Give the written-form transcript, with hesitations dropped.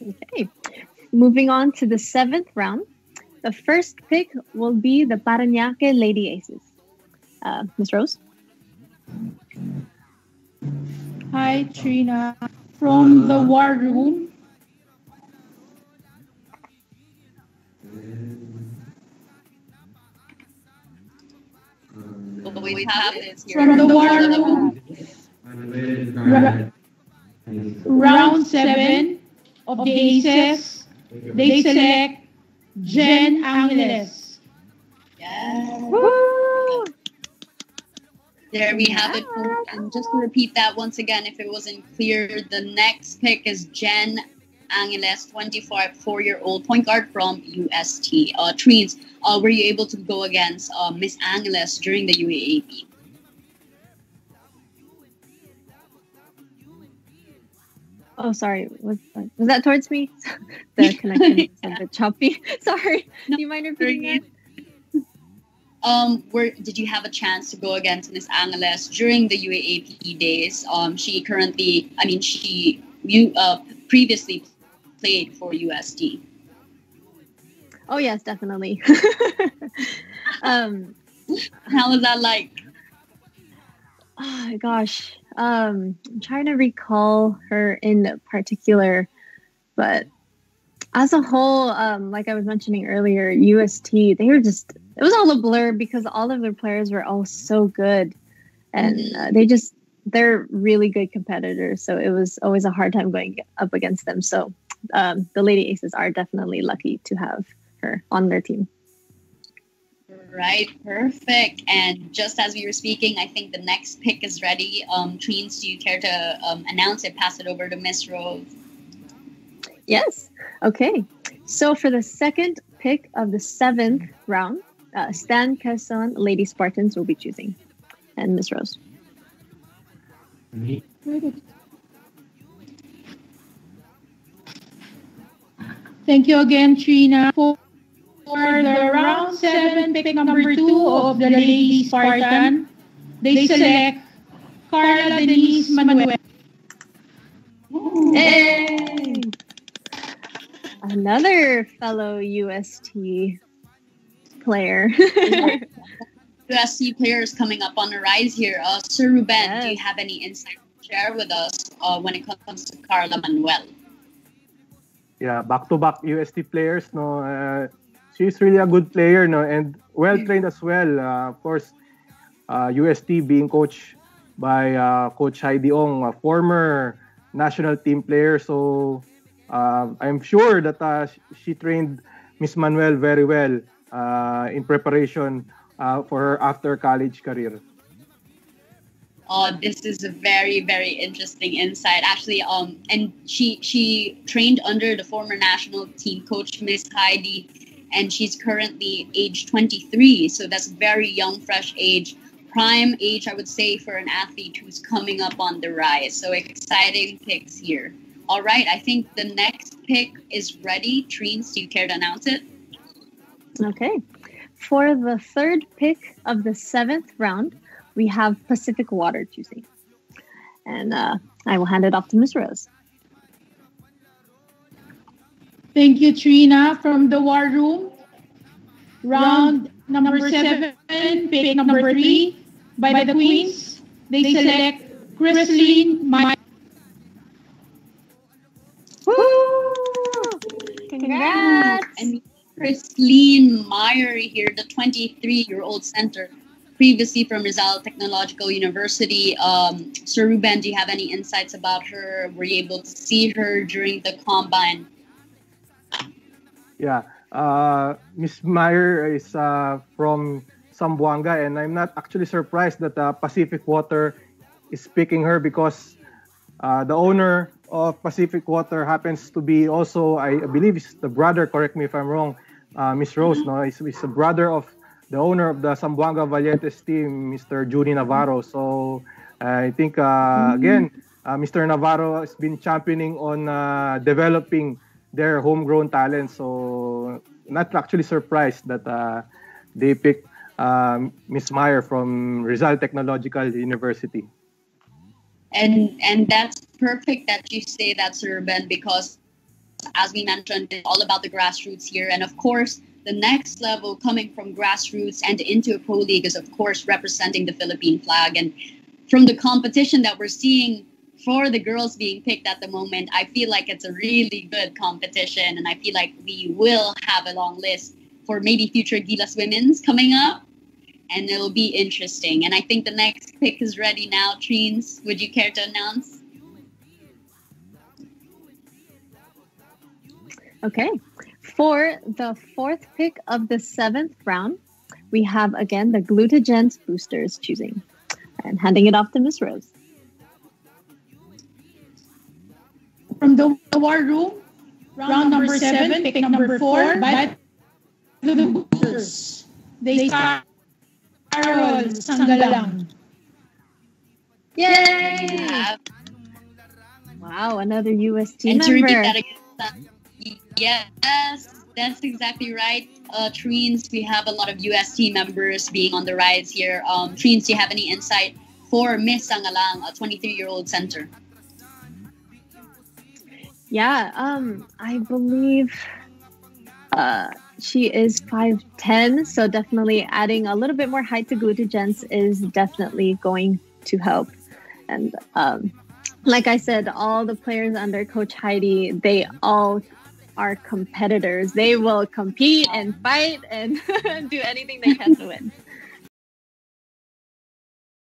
Okay. Moving on to the seventh round. The first pick will be the Parañaque Lady Aces. Ms. Rose? Hi, Trina. From the War Room. We have this here. From the War Room. Round 7 of the Aces. They select Jen Angeles. Yes. Woo! There we have it. And just to repeat that once again, if it wasn't clear, the next pick is Jen Angeles, 24-year-old point guard from UST. Trees, were you able to go against Miss Angeles during the UAAP? Oh, sorry. Was that towards me? The connection is a bit choppy. Sorry. Do you mind repeating that? Did you have a chance to go against Miss Angeles during the UAAP days? She previously played for UST. Oh, yes, definitely. How was that like? Oh, gosh. I'm trying to recall her in particular, but as a whole, like I was mentioning earlier, UST, it was all a blur because all of their players were all so good, and they're really good competitors. So it was always a hard time going up against them. So the Lady Aces are definitely lucky to have her on their team. Right, perfect. And just as we were speaking, I think the next pick is ready. Tweens, do you care to announce it? Pass it over to Miss Rose. Yes. Okay. So for the second pick of the 7th round, Stan Quezon Lady Spartans will be choosing. And Miss Rose. Thank you again, Trina. For the round 7 pick number 2 of the Lady Spartan, they select Carla Denise Manuel. Hey! Another fellow UST player. UST players coming up on the rise here. Sir Ruben, do you have any insight to share with us when it comes to Carla Manuel? Yeah, back-to-back UST players, no. She's really a good player, no, and well-trained as well. Of course, UST being coached by Coach Heidi Ong, a former national team player. So I'm sure that she trained Miss Manuel very well in preparation for her after college career. This is a very, very interesting insight. Actually, and she trained under the former national team coach, Miss Heidi, and she's currently age 23. So that's very young, fresh age, prime age, I would say, for an athlete who's coming up on the rise. So exciting picks here. All right, I think the next pick is ready. Treens, do you care to announce it? Okay. For the third pick of the 7th round, we have Pacific Water choosing. And I will hand it off to Ms. Rose. Thank you, Trina. From the War Room, round number 7, pick number 3 by the Queens. They select Chrislene Meyer. Woo! Congrats! And Chrislene Meyer here, the 23-year-old center, previously from Rizal Technological University. Sir Ruben, do you have any insights about her? Were you able to see her during the combine? Yeah, Miss Meyer is from Zamboanga, and I'm not actually surprised that Pacific Water is picking her because the owner of Pacific Water happens to be also, I believe, is the brother. Correct me if I'm wrong, Miss Rose. No, he's the brother of the owner of the Zamboanga Valientes team, Mr. Junie Navarro. So I think again, Mr. Navarro has been championing on developing their homegrown talent. So not actually surprised that they picked Miss Meyer from Rizal Technological University. And that's perfect that you say that, Sir Ben, because as we mentioned, it's all about the grassroots here. And of course, the next level coming from grassroots and into a pro league is, of course, representing the Philippine flag. And from the competition that we're seeing for the girls being picked at the moment, I feel like it's a really good competition. And I feel like we will have a long list for maybe future Gilas Women's coming up. And it'll be interesting. And I think the next pick is ready now. Treens, would you care to announce? Okay. For the fourth pick of the 7th round, we have again the Glutagens boosters choosing. And handing it off to Miss Rose. From the war room, round number 7, pick number 4, by the boosters. They start Carol Sanggalang. Yay! Wow, another UST and member. to repeat that again, yes, that's exactly right. Treens, we have a lot of UST members being on the rise here. Treens, do you have any insight for Miss Sanggalang, a 23-year-old center? Yeah, I believe she is 5'10", so definitely adding a little bit more height to Glutagens is definitely going to help. And like I said, all the players under Coach Heidi, they all are competitors. They will compete and fight and do anything they can to win.